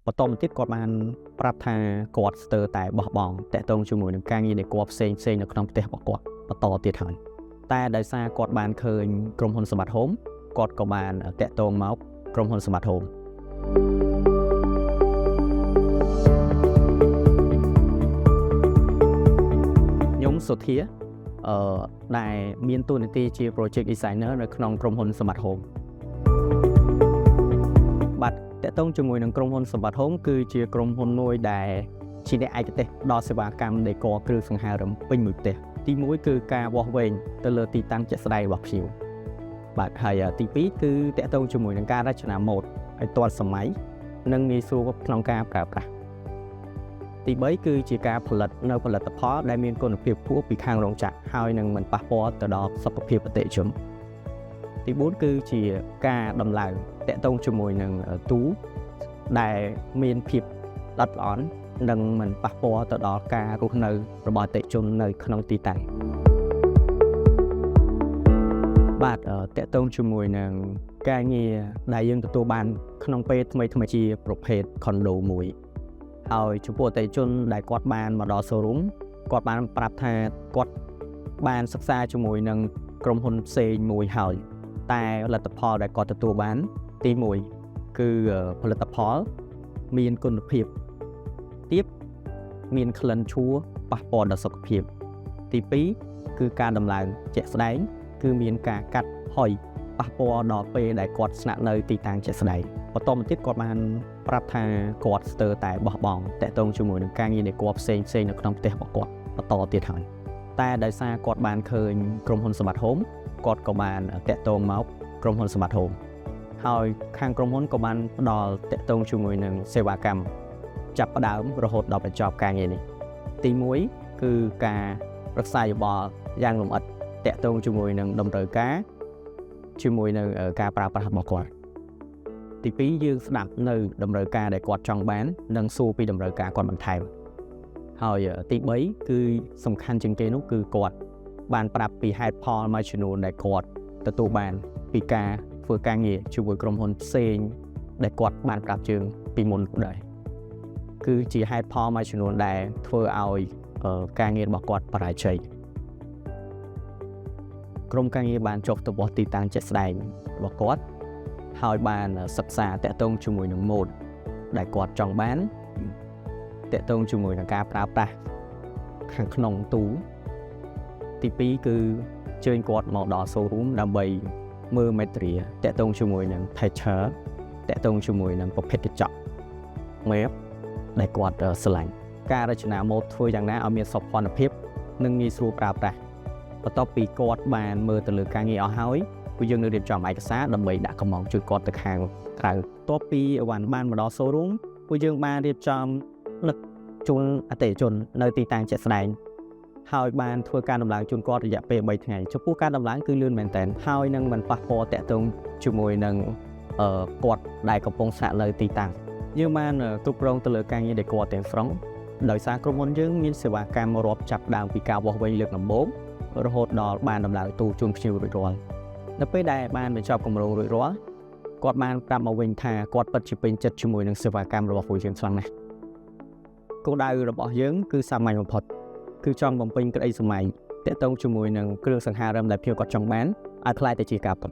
បន្ទាប់មកទៀតគាត់បានប្រាប់ថាគាត់ស្ទើរតែបោះបង់តាក់ទងជាមួយនឹងការងារដែលគាត់ផ្សេងនៅក្នុងផ្ទះរបស់គាត់បន្តទៀតហើយតែដោយសារគាត់បានឃើញក្រុមហ៊ុនសម្បត្តិ Home គាត់ក៏បានតាក់ទងមកក្រុមហ៊ុនសម្បត្តិ Home ខ្ញុំសុធាដែលមានតួនាទីជា Project Designer នៅក្នុងក្រុមហ៊ុនសម្បត្តិ Home បាទតាក់ទងជាមួយនឹងក្រុមហ៊ុនសម្បត្តិ Home គឺជាក្រុមហ៊ុនមួយដែលជាអ្នកឯកទេសដល់សេវាកម្មដេកគ្រឿងសង្ហារិមពេញមួយផ្ទះទី1គឺការវាស់វែងទៅលើទីតាំងជាក់ស្ដែងរបស់ភ្ញៀវបាទហើយទី2គឺតាក់ទងជាមួយនឹងការរចនាម៉ូដឲ្យទាន់សម័យនិងងាយស្រួលក្នុងការប្រើប្រាស់ទី3គឺជាការផលិតនៅផលិតផលដែលមានគុណភាពខ្ពស់ពីខាងរោងចក្រហើយនឹងមិនប៉ះពាល់ទៅដល់សុខភាពអតិថិជនទី4គឺជាការដំឡើងតាក់ទងជាមួយនឹងទូដែលមានភាពល្អិតល្អន់និងមិនប៉ះពាល់ទៅដល់ការរស់នៅរបស់អតិថិជននៅក្នុងទីតាំងបាទតាក់ទងជាមួយនឹងការងារដែលយើងទទួលបានក្នុងពេលថ្មីជាប្រភេទ condo មួយហើយចំពោះអតិថិជនដែលគាត់បានមកដល់ showroom គាត់បានប្រាប់ថាគាត់បានសិក្សាជាមួយនឹងក្រុមហ៊ុនផ្សេងមួយហើយតែលទ្ធផលដែលគាត់ទទួលបានទី1គឺផលិតផលមានគុណភាពទាបមានក្លិនឈ្ងុយប៉ះពាល់ដល់សុខភាពទី2គឺការដំឡើងជាក់ស្ដែងគឺមានការកាត់ហុយប៉ះពាល់ដល់ពេលដែលគាត់ស្នាក់នៅទីតាំងជាក់ស្ដែងបន្តមកទៀតគាត់បានប្រាប់ថាគាត់ស្ទើរតែបោះបង់តាក់ទងជាមួយនឹងការងារដែលគាត់ផ្សេងនៅក្នុងផ្ទះរបស់គាត់បន្តទៀតហើយតែដោយសារគាត់បានឃើញក្រុមហ៊ុនសម្បត្តិ Home គាត់ក៏បានតាក់ទងមកក្រុមហ៊ុនសម្បត្តិ Home ហើយខាងក្រុមហ៊ុនក៏បានផ្ដល់តាក់ទងជាមួយនឹងសេវាកម្មចាប់ផ្ដើមរហូតដល់បញ្ចប់ការងារនេះទី1គឺការរក្សាយោបល់យ៉ាងលម្អិតតាក់ទងជាមួយនឹងតម្រូវការជាមួយនឹងការប្រើប្រាស់របស់គាត់ទី2យើងស្ដាប់នៅតម្រូវការដែលគាត់ចង់បាននិងសួរពីតម្រូវការគាត់បន្ថែមហើយទី3គឺសំខាន់ជាងគេនោះគឺគាត់បានប្រាប់ពីហេតុផលមួយចំនួនដែលគាត់ទទួលបានពីការធ្វើការងារជាមួយក្រុមហ៊ុនផ្សេងដែលគាត់បានប្រាប់យើងពីមុនដែរគឺជាហេតុផលមួយចំនួនដែលធ្វើឲ្យការងាររបស់គាត់បរាជ័យក្រុមការងារបានចុះទៅបោះទីតាំងជាក់ស្ដែងរបស់គាត់ហើយបានសិក្សាតាក់ទងជាមួយនឹងម៉ូដដែលគាត់ចង់បានតាក់ទងជាមួយនឹងការប្រើប្រាស់ខាងក្នុងទូទី2គឺជើញគាត់មកដល់ showroom ដើម្បីមើល material តាក់ទងជាមួយនឹង texture តាក់ទងជាមួយនឹងប្រភេទកញ្ចក់ map ដែលគាត់ស្រឡាញ់ការរចនាម៉ូដធ្វើយ៉ាងណាឲ្យមានសោភ័ណភាពនិងងាយស្រួលប្រើប្រាស់បន្ទាប់ពីគាត់បានមើលទៅលើការងារអស់ហើយពួកយើងនឹងរៀបចំឯកសារដើម្បីដាក់កំងជួយគាត់ទៅខាងក្រៅបន្ទាប់ពីអវ៉ាន់បានមកដល់ showroom ពួកយើងបានរៀបចំនឹកជូនអតិថិជននៅទីតាំងជាក់ស្ដែងហើយបានធ្វើការដំឡើងជូនគាត់រយៈពេល3ថ្ងៃចំពោះការដំឡើងគឺលឿនមែនទែនហើយនឹងមិនប៉ះពាល់តាក់ទងជាមួយនឹងគាត់ដែលកំពុងស្នាក់នៅទីតាំងយើងបានគ្រប់គ្រងទៅលើការងារដែលគាត់ទាំងស្រុងដោយសារក្រុមហ៊ុនយើងមានសេវាកម្មរាប់ចាប់ដើមពីការវាស់វែងលើកដំបូងរហូតដល់បានដំឡើងទូជូនភ្ញៀវរួចរាល់នៅពេលដែលបានបញ្ចប់គម្រោងរួចរាល់គាត់បានប្រាប់មកវិញថាគាត់ពិតជាពេញចិត្តជាមួយនឹងសេវាកម្មរបស់ពួកយើងខ្លាំងណាស់គោលដៅរបស់យើងគឺសាមញ្ញបំផុតគឺចង់បំពេញក្តីសម័យតាក់ទងជាមួយនឹងគ្រឿងសង្ហារិមដែលភ្ញៀវគាត់ចង់បានឲ្យខ្លាយទៅជាការពិត